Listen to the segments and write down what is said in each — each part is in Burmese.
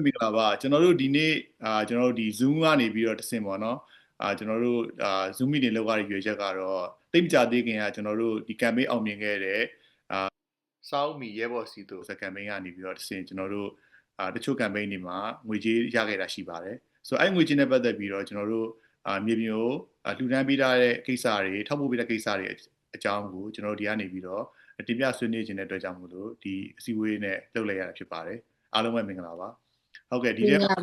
မင်္ဂလာပါကျွန်တော်တို့ဒီနေ့ကျွန်တော်တို့ဒီ Zoom ကနေပြီးတော့တဆင့်ပေါ့နော်ကျွန်တော်တို့Zoom meeting လုပ်ရတဲ့ရွေးချက်ကတော့တိတ်မကြသေးခင်ကကျွန်တော်တို့ဒီ campaign အောင်မြင်ခဲ့တဲ့စောင်းမီရဲဘော်စီတို့ campaign ကနေပြီးတော့တဆင့်ကျွန်တော်တို့တချို့ campaign တွေမှာငွေကြေးရခဲ့တာရှိပါတယ်ဆိုတော့အဲ့ငွေကြေးနဲ့ပတ်သက်ပြီးတော့ကျွန်တော်တို့မြေပြင်ကိုလှူဒန်းပေးထားတဲ့ကိစ္စတွေထောက်ပို့ပေးတဲ့ကိစ္စတွေအကြောင်းကိုကျွန်တော်တို့ဒီကနေပြီးတော့တင်ပြဆွေးနွေးခြင်းတဲ့အတွက်ကြောင့်မို့လို့ဒီအစည်းအဝေးနဲ့လုပ်လိုက်ရတာဖြစ်ပါတယ်အားလုံးပဲမင်္ဂလာပါဟုတ်ကဲ့ဒီထဲမှာ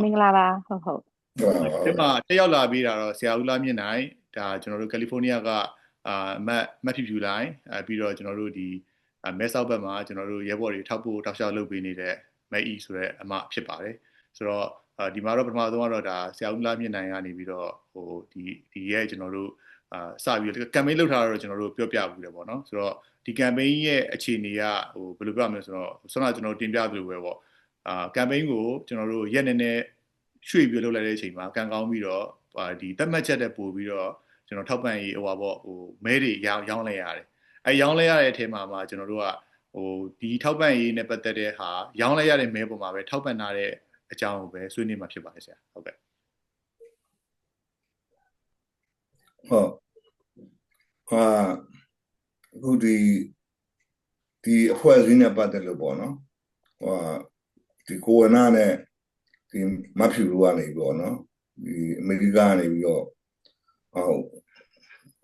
မင်္ဂလာပါဟုတ်ဒီမှာတက်ရောက်လာပြီးတာတော့ဆရာဦးလာမြင့်နိုင်ဒါကျွန်တော်တို့ကယ်လီဖိုးနီးယားကမတ်ဖြူဖြူလိုင်းပြီးတော့ကျွန်တော်တို့ဒီမဲဆောက်ဘက်မှာကျွန်တော်တို့ရဲဘော်တွေထောက်ပို့တောက်လျှောက်လုပ်ပေးနေတဲ့မဲအီဆိုတဲ့အမဖြစ်ပါတယ်ဆိုတော့ဒီမှာတော့ပထမဆုံးကတော့ဒါဆရာဦးလာမြင့်နိုင်ကနေပြီးတော့ဟိုဒီရဲ့ကျွန်တော်တို့စပြီးတော့ campaign လုပ်ထားတော့ကျွန်တော်တို့ပြောပြဘူးတယ်ပေါ့နော်ဆိုတော့ဒီ campaign ရဲ့အခြေအနေကဟိုဘယ်လိုပြောရမလဲဆိုတော့ဆွမ်းနာကျွန်တော်တင်ပြသလိုပဲပေါ့campaign ကိုကျွန်တော်တို့ရက်နေရွှေ့ပြီးလုပ်လိုက်တဲ့အချိန်မှာကန်ကောင်းပြီးတော့ဒီတက်မှတ်ချက်တဲ့ပို့ပြီးတော့ကျွန်တော်ထောက်ပံ့ရေးဟိုပါပေါ့ဟိုမဲတွေရောင်းလဲရတယ်အဲရောင်းလဲရတဲ့အထဲမှာကျွန်တော်တို့ကဟိုဒီထောက်ပံ့ရေးနဲ့ပတ်သက်တဲ့ဟာရောင်းလဲရတဲ့မဲပေါ်မှာပဲထောက်ပံ့ထားတဲ့အကြောင်းကိုပဲဆွေးနွေးမှာဖြစ်ပါတယ်ဆရာဟုတ်ကဲ့ဟုတ်အခုဒီအဖွဲ့အစည်းနဲ့ပတ်သက်လို့ပေါ့နော်ဒီကိုဝနာနဲ့ဒီမဖြူလူကနေပေါ့နော်ဒီအမေရိကန်ကနေပြီးတော့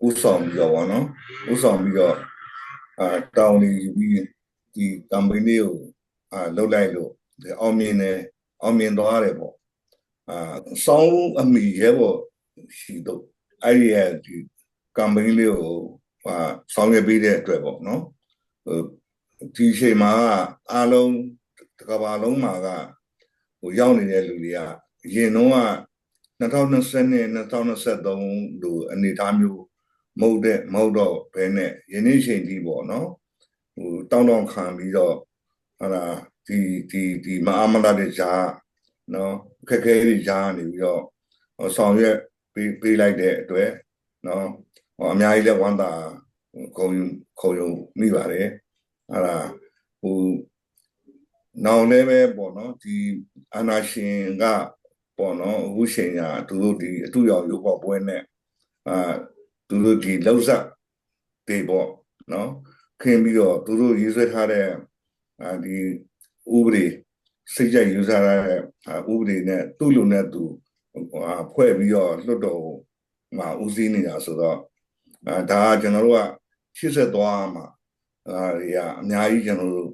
ဥဆောင်ပြီးတော့ပေါ့နော်ဥဆောင်ပြီးတော့တောင်းနေပြီးဒီ campaign လေးကိုလုပ်လိုက်လို့အောင်မြင်သွားတယ်ပေါ့စောင်းအမိရဲပေါ့ရှိတော့အဲ့ဒီရဲ့ဒီ campaign လေးကိုဆောင်ရွက်ပေးတဲ့အတွက်ပေါ့နော်ဒီအချိန်မှာအားလုံးတစ်ကမ္ဘာလုံးမှာကဟိုရောက်နေတဲ့လူတွေကအရင်တော့က2020 2023လို့အနေအထားမျိုးမဟုတ်တော့ဘဲနဲ့ယနေ့ချိန်ထိပေါ့နော်ဟိုတောင်းခံပြီးတော့ဟာဒီမအားမလာတဲ့ဂျာနော်ခက်ခဲတွေဂျာနေပြီးတော့ဆောင်ရွက်ပေးလိုက်တဲ့အတွက်နော်အများကြီးလည်းဝမ်းသာခုံရုံမိပါတယ်ဟာဟိုနောက်လည်းပဲပေါ့နော်ဒီအာနာရှင်ကပေါ့နော်အခုချိန်ကသူတို့ဒီအတူရောက်ရုပ်ပေါ်ပွဲနဲ့သူတို့ဒီလောက်ဆက်တွေပေါ့နော်ခင်ပြီးတော့သူတို့ရေးဆွဲထားတဲ့ဒီဥပဒေစိတ်ကြိုက်ယူဆရတဲ့ဥပဒေနဲ့သူ့လူနဲ့သူဖွဲ့ပြီးတော့လွတ်တော်မှာဦးစီးနေတာဆိုတော့ဒါကကျွန်တော်တို့ကရှေ့ဆက်သွားမှာတွေကအများကြီးကျွန်တော်တို့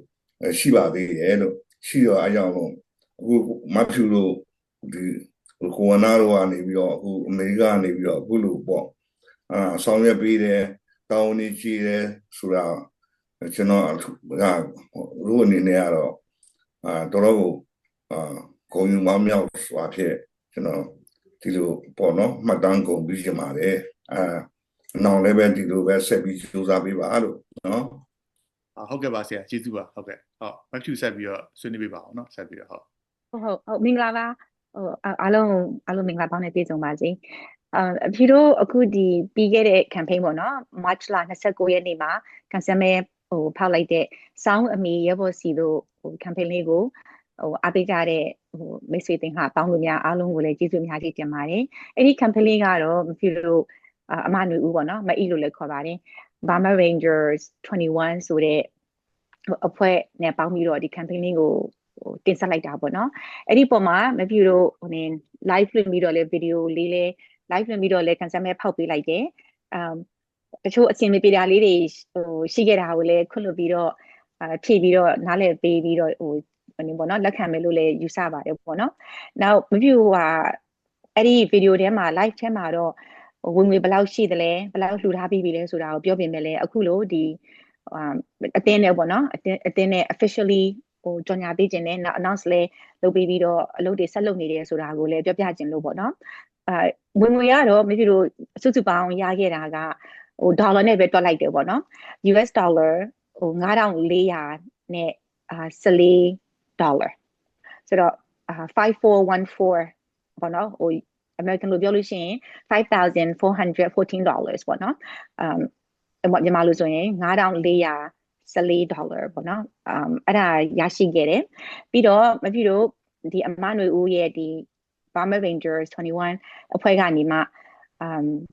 ရှိပါသေးတယ်လို့ရှိတော့အကြောင်းလို့အခုမဖြူလို့ဒီကိုဝနာတို့ကနေပြီးတော့အခုအမေရိကန်ကနေပြီးတော့အခုလို့ပေါ့ဆောင်ရွက်ပေးတယ်တောင်းနေကြည့်တယ်ဆိုတာကျွန်တော်ရိုးအနေနဲ့ကတော့တော်တော်ကိုဂုဏ်ယူမမြောက်စွာဖြင့်ကျွန်တော်ဒီလိုပေါ့နော်မှတ်တမ်းကုန်ပြီးကြပါတယ်နောက်လည်းပဲဒီလိုပဲဆက်ပြီးစူးစမ်းပေးပါလို့နော်ဟုတ်ကဲ့ပါဆရာကျေးဇူးပါဟုတ်ကဲ့ဟုတ်မဖြူဆက်ပြီးတော့ဆွေးနွေးပေးပါအောင်နော်ဆက်ပြီးတော့ဟုတ်မင်္ဂလာပါဟိုအားလုံးမင်္ဂလာပေါင်းနဲ့ပြည့်စုံပါစေအဖြူတို့အခုဒီပြီးခဲ့တဲ့ campaign ပေါ့နော် March လ29ရက်နေ့မှာကန်ဆယ်မဲဟိုဖောက်လိုက်တဲ့စောင်းအမီရဲဘော်စီတို့ဟို campaign လေးကိုအားပေးကြတဲ့ဟိုမိတ်ဆွေတင်ဟာပေါင်းလို့များအားလုံးကိုလည်းကျေးဇူးအများကြီးတင်ပါတယ်အဲ့ဒီ campaign လေးကတော့မဖြူတို့အမနွေဦးပေါ့နော်မအီလို့လည်းခေါ်ပါတယ် Burma Rangers 21ဆိုတဲ့အဖွဲ့နဲ့ပေါင်းပြီးတော့ဒီ campaign လေးကိုတင်ဆက်လိုက်တာပေါ့နော်အဲ့ဒီပုံမှာမဖြူတို့ဟိုနေ live လွှင့်ပြီးတော့လည်း video လေးလည်း live လွှင့်ပြီးတော့လည်း cancel မဲ့ဖောက်ပေးလိုက်တယ်တချို့အစီအမံပေးတာလေးတွေဟိုရှိခဲ့တာကိုလည်းခွင့်လွှတ်ပြီးတော့ဖြည့်ပြီးတော့နားလည်ပေးပြီးတော့ဟိုနေပေါ့နော်လက်ခံမယ်လို့လည်းယူဆပါတယ်ပေါ့နော်နောက်မဖြူဟာအဲ့ဒီ video ထဲမှာ live ထဲမှာတော့ဝင်ငွေဘယ်လောက်ရှိသလဲဘယ်လောက်လှူထားပြီးပြီလဲဆိုတာကိုပြောပြမယ်လေအခုလို့ဒီအတင်းနဲ့ပေါ့နော်အတင်းနဲ့ officially ဟိုကြော်ညာပေးခြင်းနဲ့နောက် announce လဲလုပ်ပြီးတော့အလုပ်တွေဆက်လုပ်နေတယ်ဆိုတာကိုလည်းပြောပြခြင်းလို့ပေါ့နော်ဝင်ငွေကတော့မဖြစ်လို့စုစုပေါင်းရခဲ့တာကဟိုဒေါ်လာနဲ့ပဲတွက်လိုက်တယ်ပေါ့နော် US dollar ဟို9400နဲ့14ဒေါ်လာဆိုတော့5414ပေါ့နော်ဟို American လို့ပြောလို့ရှိရင်$5,414ပေါ့နော်မြန်မာလိုဆိုရင်9414 $14ပေါ့နော်အဲ့ဒါရရှိခဲ့တယ်ပြီးတော့မဖြစ်တော့ဒီအမနွေဦးရဲ့ဒီ Burma Rangers 21အဖွဲ့ကနေမှ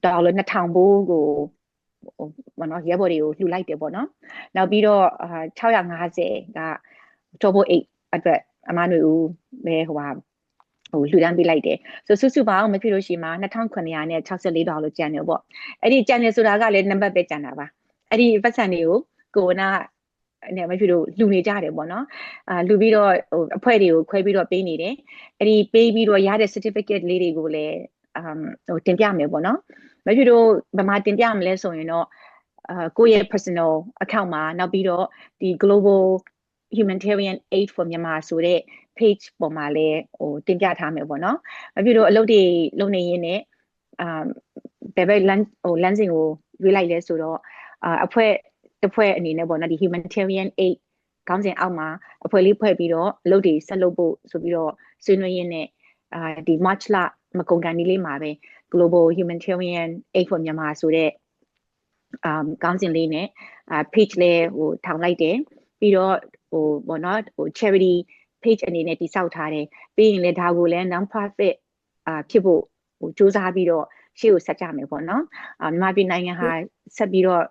$2000ဘိုးကိုဘောနော်ရဲဘော်တွေကိုလှူလိုက်တယ်ပေါ့နော်နောက်ပြီးတော့650က Turbo 8အတွက်အမနွေဦးပဲလှူဒန်းပေးလိုက်တယ်ဆိုစုစုပေါင်းမဖြစ်လို့ရှိမှ$2964လို့ကျန်တယ်ပေါ့အဲ့ဒီကျန်တယ်ဆိုတာကလည်းနံပါတ်ပဲကျန်တာပါအဲ့ဒီပတ်စံတွေကိုကိုနာနဲ့မဖြစ်လို့လှူနေကြတယ်ပေါ့နော်လှူပြီးတော့အဖွဲ့တွေကိုခွဲပြီးတော့ပေးနေတယ်အဲ့ဒီပေးပြီးတော့ရတဲ့ certificate လေးတွေကိုလည်းတင်ပြမယ်ပေါ့နော်မဖြစ်လို့ဗမာတင်ပြမလဲဆိုရင်တော့ကိုယ့်ရဲ့ personal account မှာနောက်ပြီးတော့ဒီ global humanitarian aid for Myanmar ဆိုတဲ့ page ပေါ်မှာလည်းတင်ပြထားမယ်ပေါ့နော်မဖြစ်လို့အလုပ်တွေလုပ်နေရင်းနဲ့ဘယ်လမ်းစဉ်ကိုရွေးလိုက်လဲဆိုတော့အဖွဲ့တစ်ဖွဲ့အနေနဲ့ပေါ့နော်ဒီ humanitarian aid ခေါင်းစဉ်အောက်မှာအဖွဲ့လေးဖွဲ့ပြီးတော့အလုပ်တွေဆက်လုပ်ဖို့ဆိုပြီးတော့ဆွေးနွေးရင်းနဲ့ဒီ March လမကုန်ကန်ဒီလေးမှာပဲ Global Humanitarian Aid for Myanmar ဆိုတဲ့ခေါင်းစဉ်လေးနဲ့page လေးထောင်လိုက်တယ်ပြီးတော့ပေါ့နော်charity page အနေနဲ့တိစောက်ထားတယ်ပြီးရင်လည်းဒါကိုလည်း non profit ဖြစ်ဖို့စူးစမ်းပြီးတော့ရှေ့ကိုဆက်ကြမယ်ပေါ့နော်မြန်မာပြည်နိုင်ငံဟာဆက်ပြီးတော့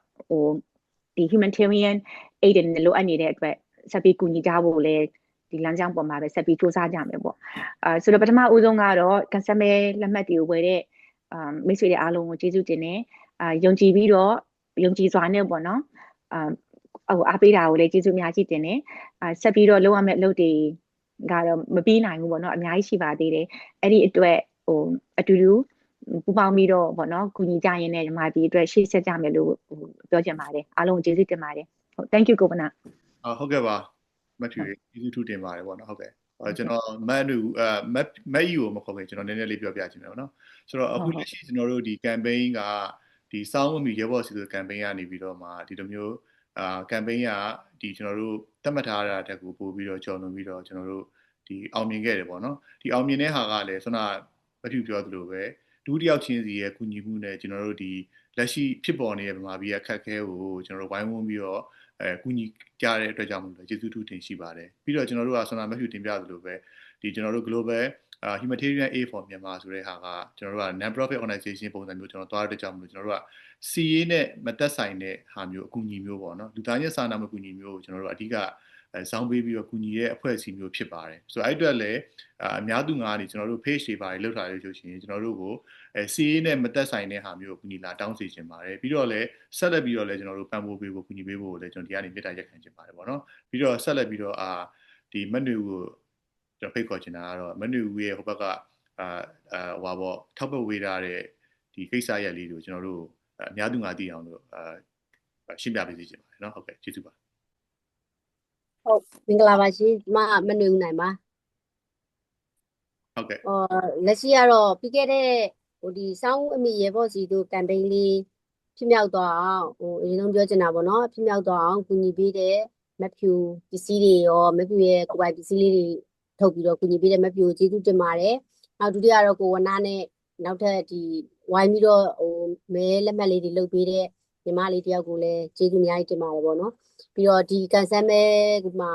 ဒီ humanitarian aid နဲ့လိုအပ်နေတဲ့အတွက်ဆက်ပြီးကူညီကြဖို့လည်းဒီလမ်းကြောင်းပေါ်မှာပဲဆက်ပြီးစူးစမ်းကြမယ်ပေါ့ဆိုတော့ပထမဦးဆုံးကတော့ကန်ဆယ်မဲလက်မှတ်တွေကိုဝယ်တဲ့မိတ်ဆွေတွေအားလုံးကိုကျေးဇူးတင်တယ်ယုံကြည်ပြီးတော့ယုံကြည်စွာနဲ့ပေါ့နော်အားပေးတာကိုလည်းကျေးဇူးအများကြီးတင်တယ်ဆက်ပြီးတော့လုပ်ရမယ့်အလုပ်တွေကတော့မပြီးနိုင်ဘူးပေါ့နော်အများကြီးရှိပါသေးတယ်အဲ့ဒီအတွက်အတူတူပူပေါင်းပြီးတော့ပေါ့နော်ကူညီကြရင်လည်းဒီမှာဒီအတွက်ရှေ့ဆက်ကြမယ်လို့ပြောချင်ပါတယ်အားလုံးကျေးဇူးတင်ပါတယ်ဟုတ် thank you ကိုဗနာဟုတ်ကဲ့ပါမတ်ထူကျေးဇူးထူးတင်ပါတယ်ပေါ့နော်ဟုတ်ကဲ့ကျွန်တော်မတ်ယူကိုမခေါ်ခင်ကျွန်တော်နည်းနည်းလေးပြောပြချင်တယ်ပေါ့နော်ဆိုတော့အခုလက်ရှိကျွန်တော်တို့ဒီ campaign ကဒီစောင်းမီရဲဘော်စီဆို campaign ကနေပြီးတော့မှဒီလိုမျိုးcampaign ကဒီကျွန်တော်တို့သတ်မှတ်ထားတာတက်ကိုပို့ပြီးတော့ကြော်လွန်ပြီးတော့ကျွန်တော်တို့ဒီအောင်မြင်ခဲ့တယ်ပေါ့နော်ဒီအောင်မြင်တဲ့ဟာကလည်းဆွမ်းမတ်ထူပြောသလိုပဲဒုတိယချင်းစီရဲ့ကူညီမှုနဲ့ကျွန်တော်တို့ဒီလက်ရှိဖြစ်ပေါ်နေတဲ့ဗမာပြည်ရဲ့ခက်ခဲကိုကျွန်တော်တို့ဝိုင်းဝန်းပြီးတော့ကူညီကြတဲ့အတွက်ကြောင့်မလို့ကျေးဇူးထူးတင်ရှိပါတယ်ပြီးတော့ကျွန်တော်တို့ကဆွမ်းမတ်ထူတင်ပြသလိုပဲဒီကျွန်တော်တို့ global humanitarian aid for Myanmar ဆိုတဲ့ဟာကကျွန်တော်တို့က non profit organization ပုံစံမျိုးကျွန်တော်သွားတဲ့ကြောင့်မလို့ကျွန်တော်တို့ကစီရေးနဲ့မသက်ဆိုင်တဲ့ဟာမျိုးအကူအညီမျိုးပေါ့နော်လူသားချင်းစာနာမှုအကူအညီမျိုးကိုကျွန်တော်တို့အဓိကစောင်းပေးပြီးတော့ကူညီရဲ့အဖွဲ့အစည်းမျိုးဖြစ်ပါတယ်ဆိုတော့အဲ့အတွက်လည်းအများသူငါးနေကျွန်တော်တို့ page တွေပါတယ်လောက်ထားလို့ဆိုရှင်ကျွန်တော်တို့ကိုစီရေးနဲ့မသက်ဆိုင်တဲ့ဟာမျိုးကိုကူညီလာတောင်းစီခြင်းပါတယ်ပြီးတော့လည်းဆက်လက်ပြီးတော့လည်းကျွန်တော်တို့ပံ့ပိုးပေးဖို့ကူညီပေးဖို့လည်းကျွန်တော်ဒီကနေမြစ်တာရက်ခံခြင်းပါတယ်ပေါ့နော်ပြီးတော့ဆက်လက်ပြီးတော့ဒီမက်နူကိုကျွန်တော်ဖိတ်ခေါ်ချင်တာကတော့မက်နူရဲ့ဟိုဘက်ကဟွာပေါ့ထောက်ပံ့ဝေးထားတဲ့ဒီကိစ္စရက်လေးကိုကျွန်တော်တို့အများသူငါသိအောင်လို့ရှင်းပြပေးစီချင်ပါတယ်เนาะဟုတ်ကဲ့ကျေးဇူးပါဟုတ်မင်္ဂလာပါရှင်ဒီမှာမနွေဦးနိုင်ပါဟုတ်ကဲ့လက်ရှိကတော့ပြီးခဲ့တဲ့ဒီစောင်းအမိရေဘော့စီတို့ campaign လေးဖြစ်မြောက်သွားအောင်အရင်ဆုံးပြောချင်တာပေါ့နော်ဖြစ်မြောက်သွားအောင်ကူညီပေးတဲ့မက်ဖြူပစ္စည်းတွေရောမက်ဖြူရဲ့ကိုယ်ပိုင်ပစ္စည်းလေးတွေထုတ်ပြီးတော့ကူညီပေးတဲ့မက်ဖြူကိုကျေးဇူးတင်ပါတယ်နောက်ဒုတိယတော့ကိုဝနာနဲ့နောက်ထပ်ဒီဝိုင်းပြီးတော့မဲလက်မှတ်လေးတွေလုပ်ပေးတဲ့ညီမလေးတယောက်ကိုလည်းကျေးဇူးအများကြီးတင်ပါတယ်ပေါ့နော်ပြီးတော့ဒီကန်ဆယ်မဲမှာ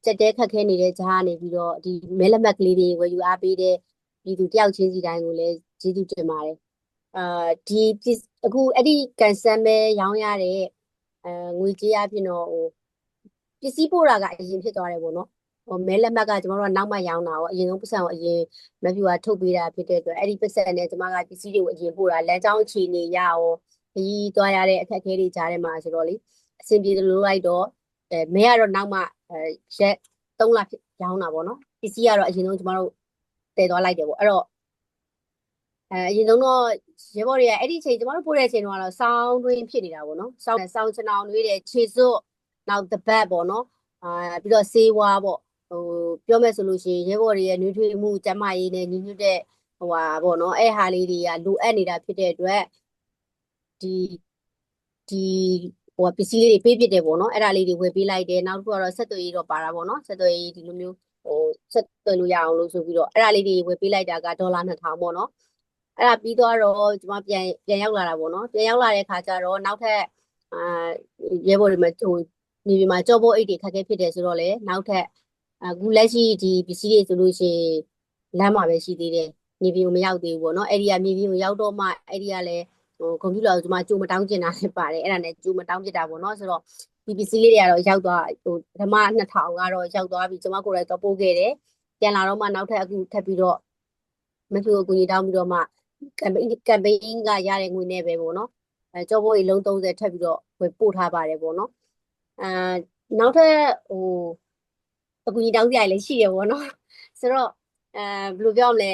ကြက်တဲခက်ခဲနေတဲ့ဂျားကနေပြီးတော့ဒီမဲလက်မှတ်ကလေးတွေဝယ်ယူအားပေးတဲ့ပြည်သူတယောက်ချင်းစီတိုင်းကိုလည်းကျေးဇူးတင်ပါတယ်ဒီအခုအဲ့ဒီကန်ဆယ်မဲရောင်းရတဲ့ငွေကြေးအဖြစ်တော့ပစ္စည်းပို့တာကအရင်ဖြစ်သွားတယ်ပေါ့နော်မဲလက်မှတ်ကကျွန်တော်တို့ကနောက်မှရောင်းတာရောအရင်ဆုံးပတ်စံကိုအရင်မက်ဖြူကထုတ်ပေးတာဖြစ်တဲ့အတွက်အဲ့ဒီပတ်စံနဲ့ကျွန်မကပစ္စည်းတွေကိုအရင်ပို့တာလမ်းကြောင်းအခြေအနေရအောင်ဒီသွားရတဲ့အခက်အခဲတွေကြားထဲမှာဆိုတော့လေအဆင်ပြေလို့လိုက်တော့မဲကတော့နောက်မှရက်3လရောင်းတာပေါ့နော်ပစ္စည်းကတော့အရင်ဆုံးကျွန်တော်တို့တည်သွားလိုက်တယ်ပေါ့အဲ့တော့အရင်ဆုံးတော့ရဲဘော်တွေကအဲ့ဒီအချိန်ကျွန်တော်တို့ပို့တဲ့အချိန်တော့စောင်းတွင်းဖြစ်နေတာပေါ့နော်စောင်းချနောင်တွေးတယ်ခြေစွပ်နောက်တပတ်ပေါ့နော်ပြီးတော့ဆေးဝါးပေါ့ပြောမယ်ဆိုလို့ရှိရင်ရဲဘော်တွေရဲ့နှွေးထွေးမှုကျန်းမာရေးနဲ့ညီညွတ်တဲ့ပေါ့နော်အဲ့ဟာလေးတွေကလိုအပ်နေတာဖြစ်တဲ့အတွက်ဒီပစ္စည်းလေးတွေပေးပြတယ်ပေါ့နော်အဲ့ဒါလေးတွေဝယ်ပေးလိုက်တယ်နောက်တစ်ခုကတော့ဆက်သွယ်ရေးတော့ပါတာပေါ့နော်ဆက်သွယ်ရေးဒီလိုမျိုးဆက်သွယ်လို့ရအောင်လို့ဆိုပြီးတော့အဲ့ဒါလေးတွေဝယ်ပေးလိုက်တာက$2000ပေါ့နော်အဲ့ဒါပြီးတော့ကျွန်မပြန်ရောက်လာတာပေါ့နော်ပြန်ရောက်လာတဲ့ခါကျတော့နောက်ထပ်ရဲဘော်တွေမှာ နေပြည်မှာကြောပိုးအိတ်တွေခက်ခဲဖြစ်တယ်ဆိုတော့လေနောက်ထပ်အခုလက်ရှိဒီပစ္စည်းတွေဆိုလို့ရှိရင်လမ်းမှာပဲရှိသေးတယ်နေပြည်ကိုမရောက်သေးဘူးပေါ့နော်အဲ့ဒီကမြေပြင်ကိုရောက်တော့မှအဲ့ဒီကလည်းကွန်ပျူတာကိုကျွန်မကြိုမတောင်းကျင်တာလည်းပါတယ်အဲ့ဒါနဲ့ကြိုမတောင်းပြတာပေါ့နော်ဆိုတော့ဒီပစ္စည်းလေးတွေကတော့ရောက်သွားပထမ2000ကတော့ရောက်သွားပြီကျွန်မကိုယ်တိုင်တော့ပို့ခဲ့တယ်ပြန်လာတော့မှနောက်ထပ်အခုထပ်ပြီးတော့မဖြူအကူကြီးတောင်းပြီးတော့မှကမ်ပိန်းကရတဲ့ငွေနဲ့ပဲပေါ့နော်ကြောပိုးကြီးလုံး30ထပ်ပြီးတော့ပို့ထားပါတယ်ပေါ့နော်နောက်ထပ်အကူကြီးတောင်းပြရလည်းရှိရပေါ့နော်ဆိုတော့ဘယ်လိုပြောမလဲ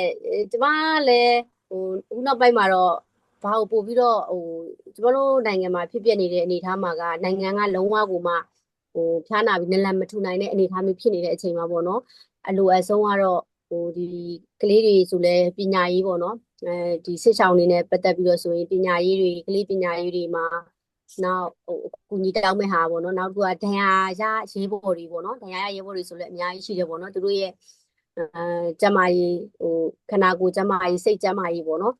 ကျမလည်းအခုနောက်ပိုင်းမှာတော့ဘာကိုပို့ပြီးတော့ကျမတို့နိုင်ငံမှာဖြစ်ပျက်နေတဲ့အနေအထားမှာကနိုင်ငံကလုံးဝကိုမှဖျားနာပြီးနလန်မထူနိုင်တဲ့အနေအထားမျိုးဖြစ်နေတဲ့အချိန်မှာပေါ့နော်အလိုအဆုံးကတော့ဒီကလေးတွေဆိုလဲပညာရေးပေါ့နော်ဒီစစ်ဆောင်နေနဲ့ပတ်သက်ပြီးတော့ဆိုရင်ပညာရေးတွေကလေးပညာရေးတွေမှာနောက်ကူညီတောင်းမဲ့ဟာပေါ့နော်နောက်တစ်ခုကဒဏ်ရာရရေးပေါ်တွေပေါ့နော်ဒဏ်ရာရရေးပေါ်တွေဆိုလဲအများကြီးရှိတယ်ပေါ့နော်သူတို့ရဲ့ကျမကြီးခနာကိုကျမကြီးစိတ်ကျမကြီးပေါ့နော်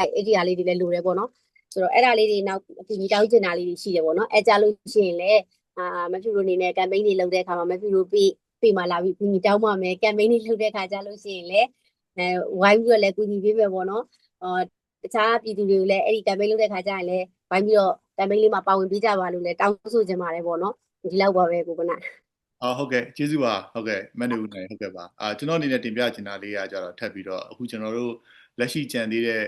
အဲ့ဒီဟာလေးတွေလည်းလိုတယ်ပေါ့နော်ဆိုတော့အဲ့ဒါလေးတွေနောက်အကူကြီးတောင်းကျင်တာလေးတွေရှိတယ်ပေါ့နော်အဲ့ကြလို့ရှိရင်လည်းမဖြူလို့နေနဲ့ကမ်ပိန်းတွေလုပ်တဲ့အခါမှာမဖြူလို့ပြေးမှလာပြီးကူညီတောင်းမှမယ်ကမ်ပိန်းတွေလုပ်တဲ့အခါကြလို့ရှိရင်လည်းဝိုင်းပြီးတော့လည်းကူညီပေးမယ်ပေါ့နော်တခြားပြည်သူတွေကိုလည်းအဲ့ဒီကမ်ပိန်းလုပ်တဲ့အခါကျရင်လည်းဝိုင်းပြီးတော့ကမ်ပိန်းလေးမှာပါဝင်ပေးကြပါလို့လည်းတောင်းဆိုချင်ပါတယ်ပေါ့နော်ဒီလောက်ပါပဲကိုကနာဟုတ်ကဲ့ကျေးဇူးပါဟုတ်ကဲ့မန်နေဦးနိုင်ဟုတ်ကဲ့ပါကျွန်တော်အနေနဲ့တင်ပြချင်တာလေးကကြတော့ထပ်ပြီးတော့အခုကျွန်တော်တို့လက်ရှိကြံသေးတဲ့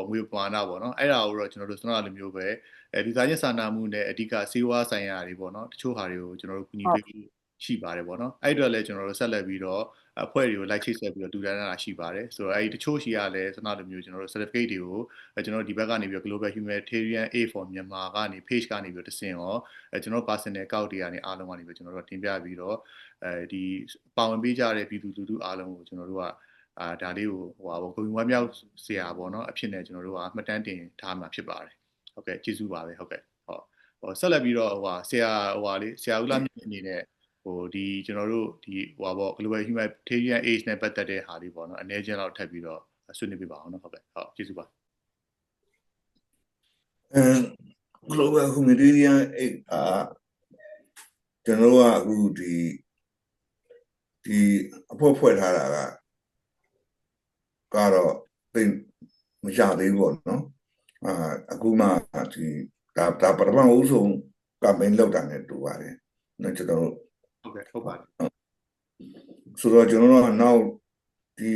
ငွေပမာဏပေါ့နော်အဲ့ဒါကိုတော့ကျွန်တော်တို့စနစ်လိုမျိုးပဲလူသားချင်းစာနာမှုနဲ့အဓိကစေဝါဆိုင်ရာတွေပေါ့နော်တချို့ဟာတွေကိုကျွန်တော်တို့ကူညီပေးရှိပါတယ်ပေါ့နော်အဲ့အတွက်လည်းကျွန်တော်တို့ဆက်လက်ပြီးတော့အဖွဲ့တွေကိုလိုက်ချိတ်ဆက်ပြီးတော့တူတန်းတာရှိပါတယ်ဆိုတော့အဲ့ဒီတချို့ရှိရလဲစနစ်လိုမျိုးကျွန်တော်တို့ certificate တွေကိုကျွန်တော်တို့ဒီဘက်ကနေပြီးတော့ Global Humanitarian Aid for Myanmar ကနေ page ကနေပြီးတော့တဆင့်ရောကျွန်တော် personal account တွေကနေအားလုံးကနေပြီးကျွန်တော်တို့တင်ပြပြီးတော့ဒီပါဝင်ပေးကြတဲ့ပြည်သူလူထုအားလုံးကိုကျွန်တော်တို့ကဒါလေးကိုဂုဏ်ယူဝမ်းမြောက်စရာပေါ့နော်အဖြစ်နဲ့ကျွန်တော်တို့ကမှတ်တမ်းတင်ထားမှာဖြစ်ပါတယ်ဟုတ်ကဲ့ကျေးဇူးပါပဲဟုတ်ကဲ့ဆက်လက်ပြီးတော့ဆရာဦးလာမြင့်အနေနဲ့ဒီကျွန်တော်တို့ဒီGlobal Humanitarian Aid နဲ့ပတ်သက်တဲ့ဟာလေးပေါ့နော်အနည်းချင်းတော့ထပ်ပြီးတော့ဆွေးနွေးပြပါအောင်နော်ဟုတ်ကဲ့ကျေးဇူးပါ Global Humanitarian Aid ကျွန်တော်ကအခုဒီအဖွဲ့ဖွဲ့ထားတာကတော့သိမရသေးဘူးပေါ့နော်အခုမှဒီဒါပထမဦးဆုံးကမ်ပိန်းလုပ်တာနဲ့တူပါတယ်နော်ကျွန်တော်တို့ဟုတ်ပါတယ်ဆိုတော့ကျွန်တော်တို့ကနောက်ဒီ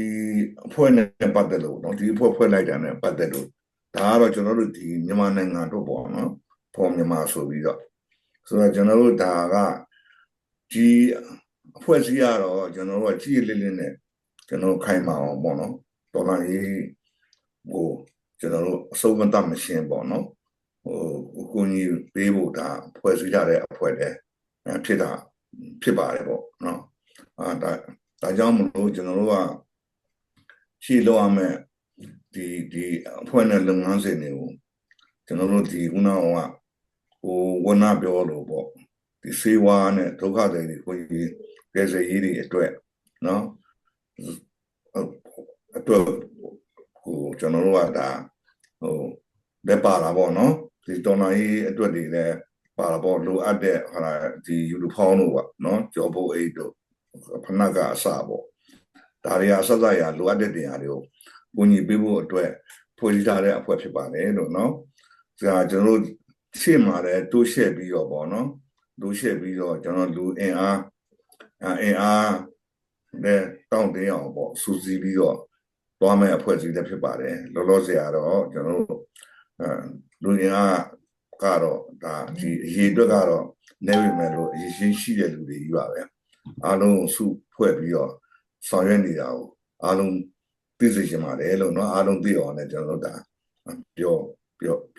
အဖွဲ့နဲ့ပတ်သက်လို့နော်ဒီအဖွဲ့ဖွဲ့လိုက်တာနဲ့ပတ်သက်လို့ဒါကတော့ကျွန်တော်တို့ဒီမြန်မာနိုင်ငံတို့ပေါ့နော်ပေါ်မြန်မာဆိုပြီးတော့ဆိုတော့ကျွန်တော်တို့ဒါကဒီအဖွဲ့အစည်းကတော့ကျွန်တော်တို့ကကြီးလေးလေးနဲ့ကျွန်တော်ခိုင်မာအောင်ပေါ့နော်တော်လာရေးကိုကျွန်တော်တို့အစုံမတတ်မရှင်းပေါ့နော်ကိုကြီးပေးဖို့ဒါဖွဲ့စည်းကြတဲ့အဖွဲ့တွေဖြစ်ပါတယ်ပေါ့နော်ဒါကြောင့်မလို့ကျွန်တော်တို့ကရှေ့လောက်ရမယ်ဒီအဖွဲ့နဲ့လုပ်ငန်းစဉ်တွေကိုကျွန်တော်တို့ဒီခုနကဝဏပြောလို့ပေါ့ဒီစေဝါနဲ့ဒုက္ခတွေကိုကြီးကဲစရေးတွေအတွက်နော်အတွက်ကျွန်တော်တို့ကဒါလက်ပါလာပေါ့နော်ဒီတော်လိုင်းအတွက်တွေလည်းပါလာပေါ့လိုအပ်တဲ့ဒီယူနီဖောင်းတို့ပေါ့နော်ကြောပိုးအိတ်တို့ဖနက်ကအစပေါ့ဒါတွေအဆက်ဆက်ရလိုအပ်တဲ့နေရာတွေကိုပုံညီပေးဖို့အတွက်ဖွဲ့စည်းထားတဲ့အဖွဲ့ဖြစ်ပါတယ်လို့နော်ဒါကျွန်တော်တို့ရှေ့မှာလည်းတိုးရှက်ပြီးတော့ပေါ့နော်တိုးရှက်ပြီးတော့ကျွန်တော်လူအင်အားနဲ့တောင်းတင်းအောင်ပေါ့စူးစီးပြီးတော့သွားမယ့်အဖွဲ့အစည်းလည်းဖြစ်ပါတယ်လောလောဆယ်ကတော့ကျွန်တော်တို့လူအင်အားကတော့ဒါဒီအရေးအတွက်ကတော့နေပြီမဲ့လို့အရေးရှိတဲ့လူတွေကြီးပါပဲအားလုံးစုဖွဲ့ပြီးတော့ဆောင်ရွက်နေတာကိုအားလုံးသိစေချင်ပါတယ်လို့နော်အားလုံးသိအောင်လည်းကျွန်တော်တို့ဒါပြော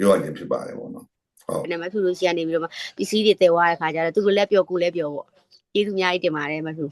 ရခြင်းဖြစ်ပါတယ်ပေါ့နော်ဟုတ်အဲ့မဖြူလို့ရှိရနေပြီးတော့ပစ္စည်းတွေတည်သွားတဲ့ခါကျတော့သူတို့လည်းပြောကိုလည်းပြောပေါ့ကျေးဇူးအများကြီးတင်ပါတယ်မဖြူ